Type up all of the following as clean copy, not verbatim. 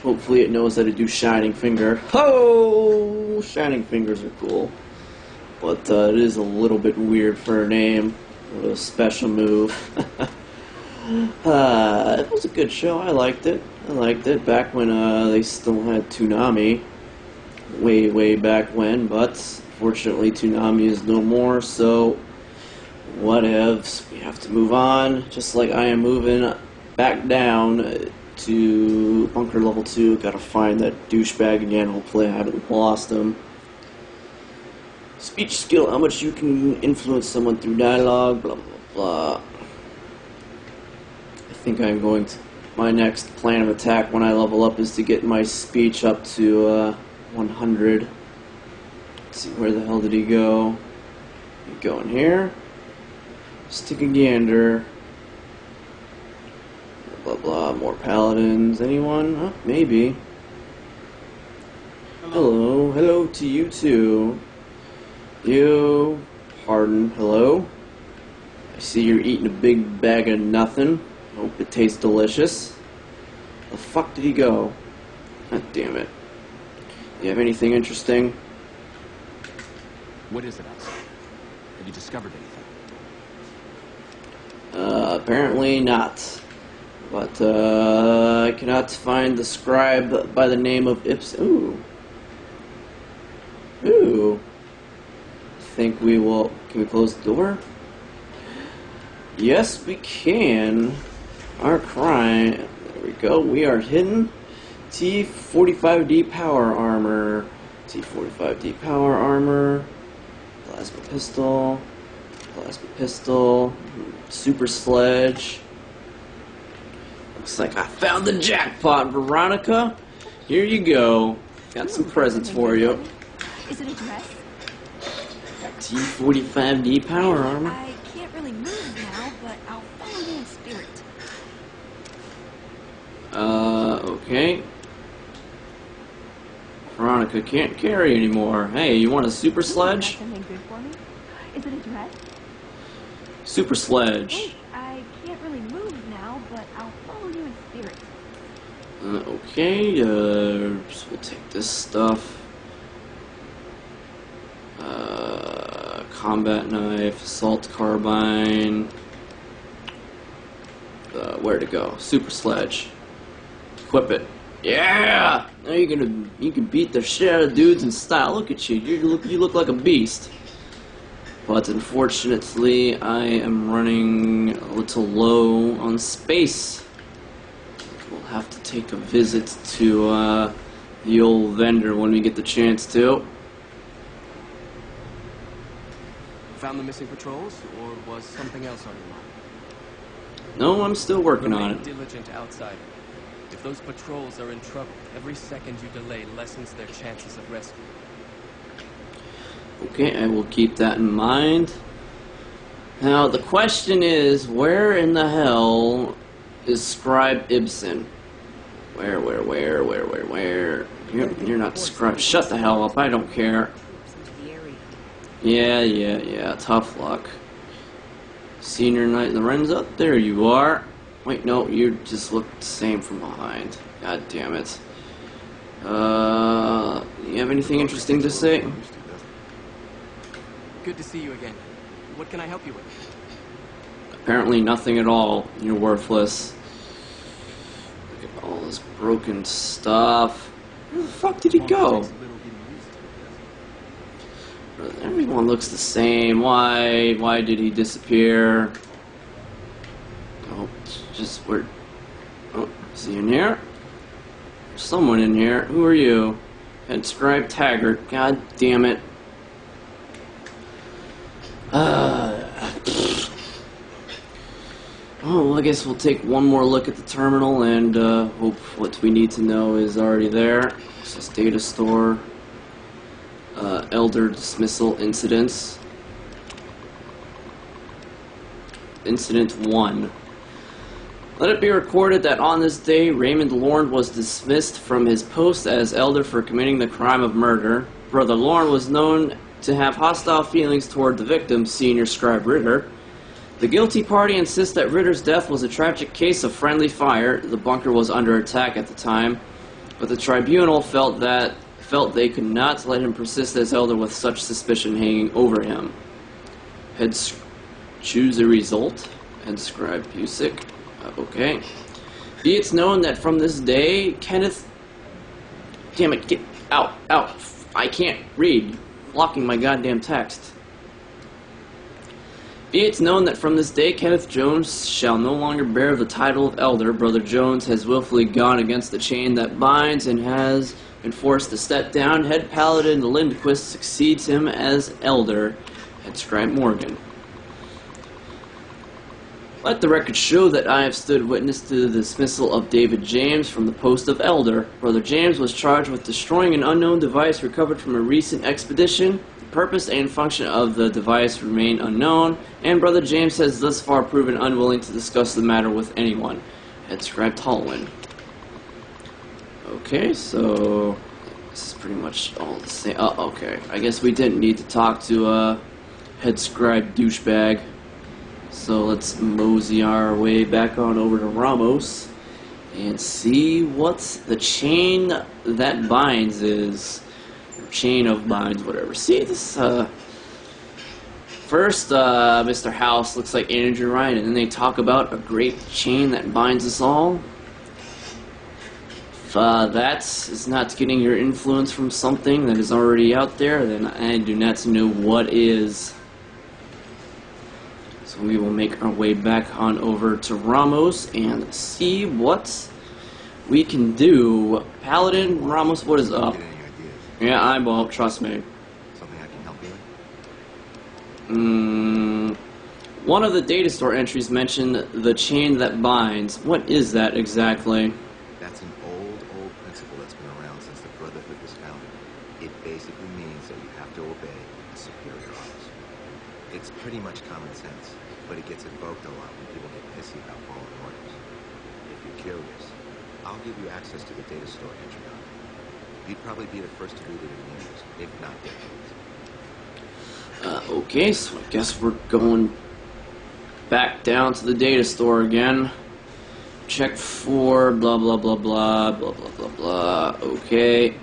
Hopefully it knows how to do Shining Finger. Ho! Shining Fingers are cool. But it is a little bit weird for a name. A special move. It was a good show. I liked it. Back when they still had Toonami. Way back when. But fortunately Toonami is no more, so whatevs. We have to move on. Just like I am moving back down to bunker level 2. Gotta find that douchebag again. Hopefully I haven't lost him. Speech skill, how much you can influence someone through dialogue, blah blah blah. I think I'm going to, my next plan of attack when I level up is to get my speech up to 100. Let's see, where the hell did he go? You go in here. Stick a gander. Blah blah, more paladins. Anyone? Huh? Maybe. Hello to you too. You, pardon, hello. I see you're eating a big bag of nothing. Hope it tastes delicious. The fuck did he go? God damn it. You have anything interesting? What is it, Elsa? Have you discovered anything? Apparently not. But, I cannot find the scribe by the name of Ibsen. Ooh. Think we will. Can we close the door? Yes, we can. Our crime. There we go. We are hidden. T45D power armor. T45D power armor. Plasma pistol. Plasma pistol. Super sledge. Looks like I found the jackpot, Veronica. Here you go. Got some presents for you. Is it a dress? T45D power armor. I can't really move now, but I'll follow you in spirit. Okay. Veronica can't carry anymore. Hey, you want a super sledge? Something good for me? Is it a dress? Super sledge. Wait, I can't really move now, but I'll follow you in spirit. Okay, so we'll take this stuff. Combat knife, assault carbine. Where to go? Super sledge. Equip it. Yeah! Now you can beat the shit out of dudes in style. Look at you. You look like a beast. But unfortunately, I am running a little low on space. We'll have to take a visit to the old vendor when we get the chance to. Found the missing patrols, or was something else on your mind? No, I'm still working on it. Diligent outsider. If those patrols are in trouble, every second you delay lessens their chances of rescue. Okay, I will keep that in mind. Now, the question is, where in the hell is Scribe Ibsen? Where? You're not Scribe. Shut the hell up, I don't care. Yeah, tough luck. Senior Knight Lorenzo, there you are. Wait, no, you just look the same from behind. God damn it. You have anything interesting to say? Good to see you again. What can I help you with? Apparently nothing at all. You're worthless. Look at all this broken stuff. Where the fuck did he go? Everyone looks the same. Why did he disappear? Oh, just where? Oh, is he in here? There's someone in here. Who are you? Head Scribe Taggart. God damn it. Oh, I guess we'll take one more look at the terminal and hope what we need to know is already there. This is data store. Elder dismissal incidents. Incident 1. Let it be recorded that on this day, Raymond Lorne was dismissed from his post as elder for committing the crime of murder. Brother Lorne was known to have hostile feelings toward the victim, Senior Scribe Ritter. The guilty party insists that Ritter's death was a tragic case of friendly fire. The bunker was under attack at the time. But the tribunal felt they could not let him persist as elder with such suspicion hanging over him. Choose a result. Head scribe Busick. Okay. Be it known that from this day, Kenneth... Damn it, get out, out. I can't read. Blocking my goddamn text. Be it known that from this day, Kenneth Jones shall no longer bear the title of elder. Brother Jones has willfully gone against the chain that binds and has been forced to step down. Head Paladin Lindquist succeeds him as elder. Head Scribe Morgan. Let the record show that I have stood witness to the dismissal of David James from the post of elder. Brother James was charged with destroying an unknown device recovered from a recent expedition. The purpose and function of the device remain unknown, and Brother James has thus far proven unwilling to discuss the matter with anyone. Head Scribe Tolwyn. Okay, so this is pretty much all the same. Oh, okay. I guess we didn't need to talk to Head Scribe Douchebag. So let's mosey our way back on over to Ramos and see what the chain that binds is. Or chain of binds, whatever. See, this, first, Mr. House looks like Andrew Ryan, and then they talk about a great chain that binds us all. If that is not getting your influence from something that is already out there, then I do not know what is. So we will make our way back on over to Ramos and see what we can do. Paladin, Ramos, what is up? Yeah, I won't, trust me. Something I can help you with? One of the data store entries mentioned the chain that binds. What is that exactly? That's an old principle that's been around since the Brotherhood was founded. It basically means that you have to obey a superior officer. It's pretty much common sense, but it gets invoked a lot when people get pissy about following orders. If you're curious, I'll give you access to the data store entry on it. You'd probably be the first to read it in the news, if not decades. Okay, so I guess we're going back down to the data store again. Check for blah blah blah blah blah blah blah blah. Okay. I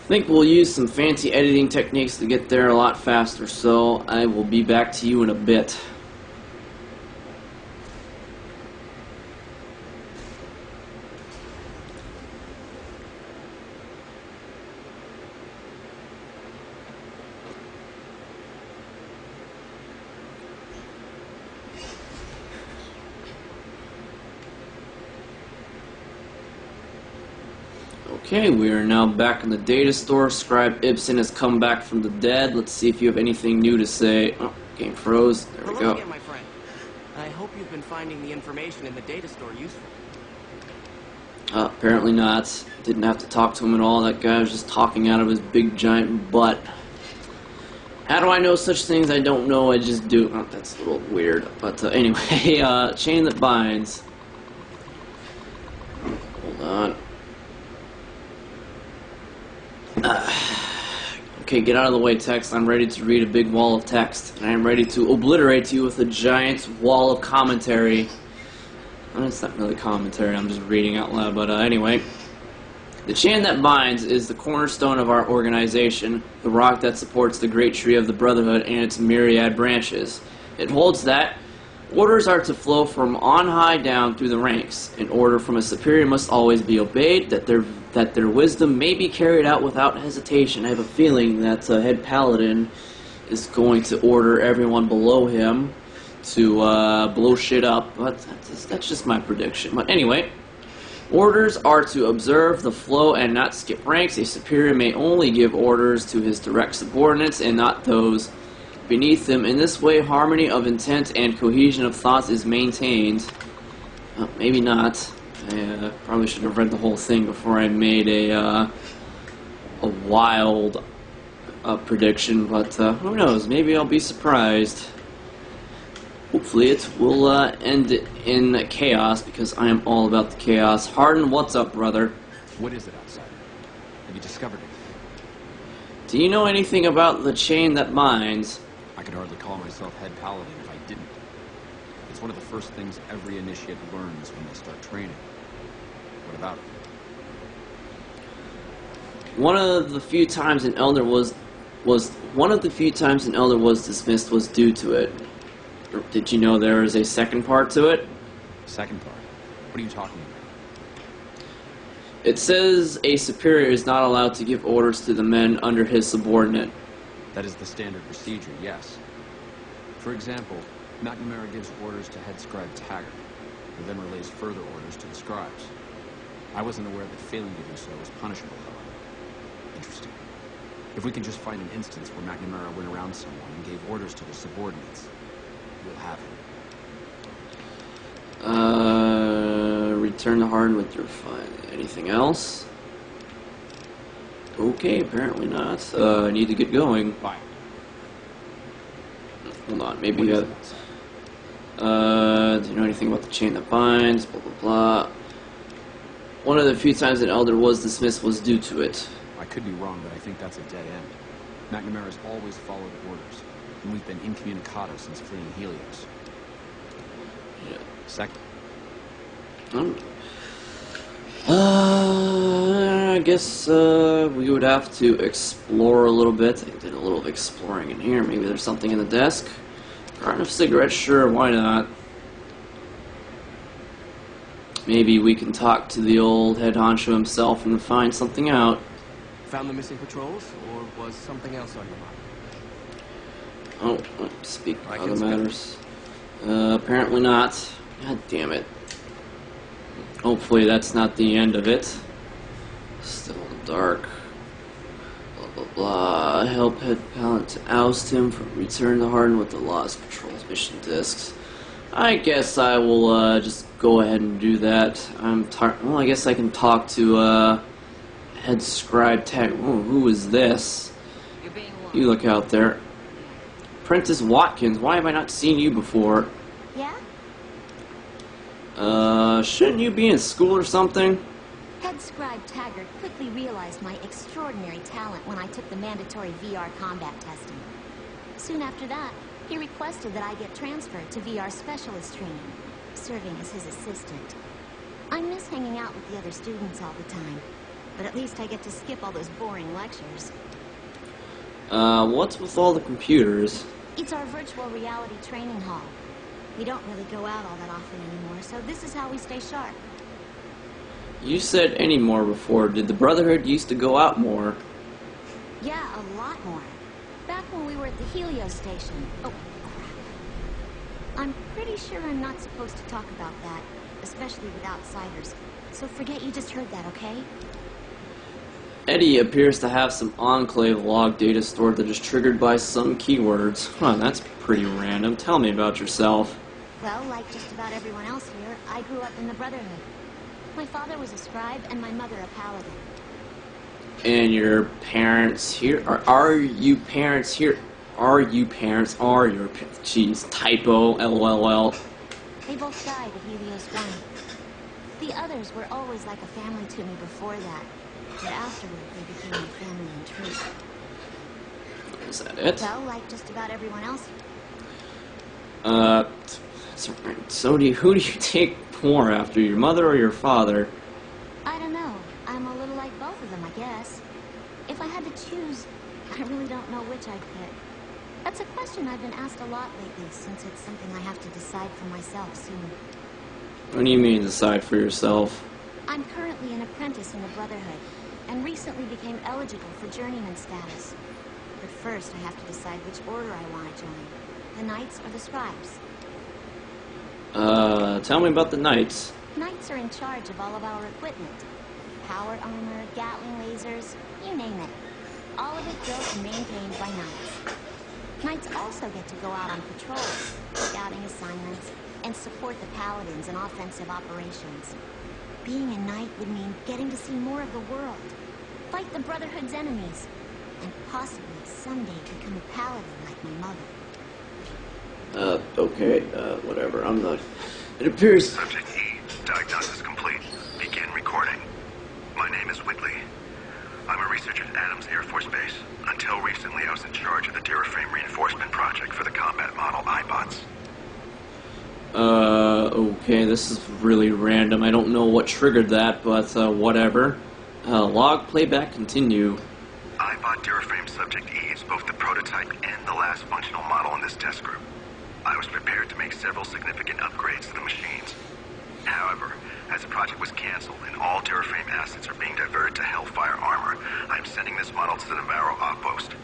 think we'll use some fancy editing techniques to get there a lot faster, so I will be back to you in a bit. Okay, we are now back in the data store. Scribe Ibsen has come back from the dead. Let's see if you have anything new to say. Oh, game froze. There we Hello go. again, my friend. I hope you've been finding the information in the data store useful. Apparently not. Didn't have to talk to him at all. That guy was just talking out of his big giant butt. How do I know such things? I don't know. I just do. Oh, that's a little weird. But anyway, chain that binds. Hold on. Okay, get out of the way, text. I'm ready to read a big wall of text. And I'm ready to obliterate you with a giant wall of commentary. Well, it's not really commentary, I'm just reading out loud, but anyway. The chain that binds is the cornerstone of our organization, the rock that supports the great tree of the Brotherhood and its myriad branches. It holds that orders are to flow from on high down through the ranks. An order from a superior must always be obeyed, that their wisdom may be carried out without hesitation. I have a feeling that Head Paladin is going to order everyone below him to blow shit up, but that's just my prediction. But anyway, orders are to observe the flow and not skip ranks. A superior may only give orders to his direct subordinates and not those beneath them. In this way, harmony of intent and cohesion of thoughts is maintained. Maybe not. I probably should have read the whole thing before I made a wild prediction, but who knows? Maybe I'll be surprised. Hopefully it will end in chaos, because I am all about the chaos. Harden, what's up, brother? What is it outside? Have you discovered it? Do you know anything about the chain that binds? I could hardly call myself head paladin if I didn't. It's one of the first things every initiate learns when they start training. What about it. One of the few times an elder was dismissed was due to it. Did you know there is a second part to it? Second part. What are you talking about? It says a superior is not allowed to give orders to the men under his subordinate. That is the standard procedure, yes. For example, McNamara gives orders to head scribe Taggart, who then relays further orders to the scribes. I wasn't aware that failing to do so was punishable, however. Interesting. If we can just find an instance where McNamara went around someone and gave orders to their subordinates, we'll have him. Return to Harden with your file. Anything else? Okay, apparently not. I need to get going. Bye. Hold on, maybe do you know anything about the chain that binds? Blah, blah, blah. One of the few times an elder was dismissed was due to it. I could be wrong, but I think that's a dead end. McNamara's always followed orders, and we've been incommunicado since fleeing Helios. Yeah. Second. I guess we would have to explore a little bit. I did a little exploring in here. Maybe there's something in the desk. Carton of cigarettes, sure, why not? Maybe we can talk to the old head honcho himself and find something out. Found the missing patrols, or was something else on your mind? Oh, speak of I other can speak. matters. Apparently not. God damn it. Hopefully that's not the end of it. Still in the dark. Blah, blah, blah. Help head Pallet to oust him from return to Harden with the Lost Patrol's mission discs. I guess I will just go ahead and do that. Well, I guess I can talk to head scribe Tag. Ooh, who is this? You look out there. Prentice Watkins, why have I not seen you before? Yeah? Shouldn't you be in school or something? Head scribe Taggart quickly realized my extraordinary talent when I took the mandatory VR combat testing. Soon after that, he requested that I get transferred to VR specialist training, serving as his assistant. I miss hanging out with the other students all the time, but at least I get to skip all those boring lectures. What's with all the computers? It's our virtual reality training hall. We don't really go out all that often anymore, so this is how we stay sharp. You said any more before. Did the Brotherhood used to go out more? Yeah, a lot more. Back when we were at the Helios station. Oh, crap. I'm pretty sure I'm not supposed to talk about that, especially with outsiders. So forget you just heard that, okay? Eddie appears to have some Enclave log data stored that is triggered by some keywords. Huh, that's pretty random. Tell me about yourself. Well, like just about everyone else here, I grew up in the Brotherhood. My father was a scribe and my mother a paladin. And your parents here? Are you parents here? Are you parents? Are your parents? Jeez, typo, LOL. They both died at Helios 1. The others were always like a family to me before that, but afterward they became my family in truth. Is that it? Well, like just about everyone else. So who do you take more after, your mother or your father? I don't know. I'm a little like both of them, I guess. If I had to choose, I really don't know which I'd pick. That's a question I've been asked a lot lately, since it's something I have to decide for myself soon. What do you mean, decide for yourself? I'm currently an apprentice in the Brotherhood, and recently became eligible for journeyman status. But first, I have to decide which order I want to join. The Knights or the Scribes. Tell me about the Knights. Knights are in charge of all of our equipment. Power armor, Gatling lasers, you name it. All of it built and maintained by Knights. Knights also get to go out on patrols, scouting assignments, and support the Paladins in offensive operations. Being a Knight would mean getting to see more of the world, fight the Brotherhood's enemies, and possibly someday become a Paladin like my mother. Okay, whatever, I'm not... It appears... Subject E, diagnosis complete. Begin recording. My name is Whitley. I'm a researcher at Adams Air Force Base. Until recently, I was in charge of the Duraframe reinforcement project for the combat model iBots. Okay, this is really random. I don't know what triggered that, but whatever. Log playback continue. I bought Duraframe Subject E as both the prototype and the last functional model in this test group. I was prepared to make several significant upgrades to the machines. However, as the project was canceled and all Duraframe assets are being diverted to Hellfire Armor, I'm sending this model to the Navarro outpost.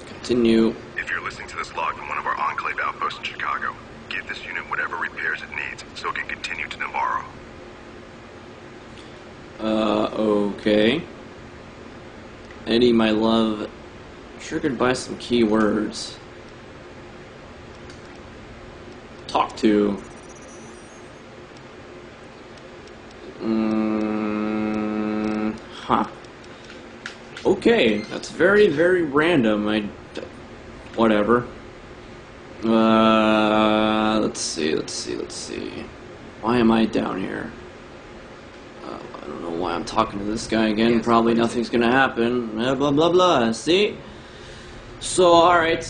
Continue. If you're listening to this log from one of our Enclave outposts in Chicago, give this unit whatever repairs it needs so it can continue to Navarro. Okay. Eddie, my love, triggered by some keywords. Talk to. Huh. Okay, that's very, very random. Whatever. Let's see. Why am I down here? I don't know why I'm talking to this guy again. Yes, Probably nothing's gonna happen. Blah, blah, blah, blah. See? So, alright,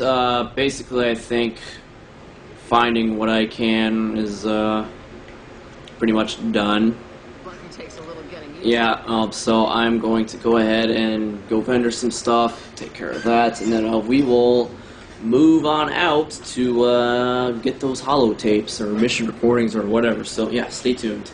basically I think finding what I can is, pretty much done. Button takes a little getting used Yeah, so I'm going to go ahead and go vendor some stuff, take care of that, and then we will move on out to get those holotapes or mission recordings or whatever. So yeah, stay tuned.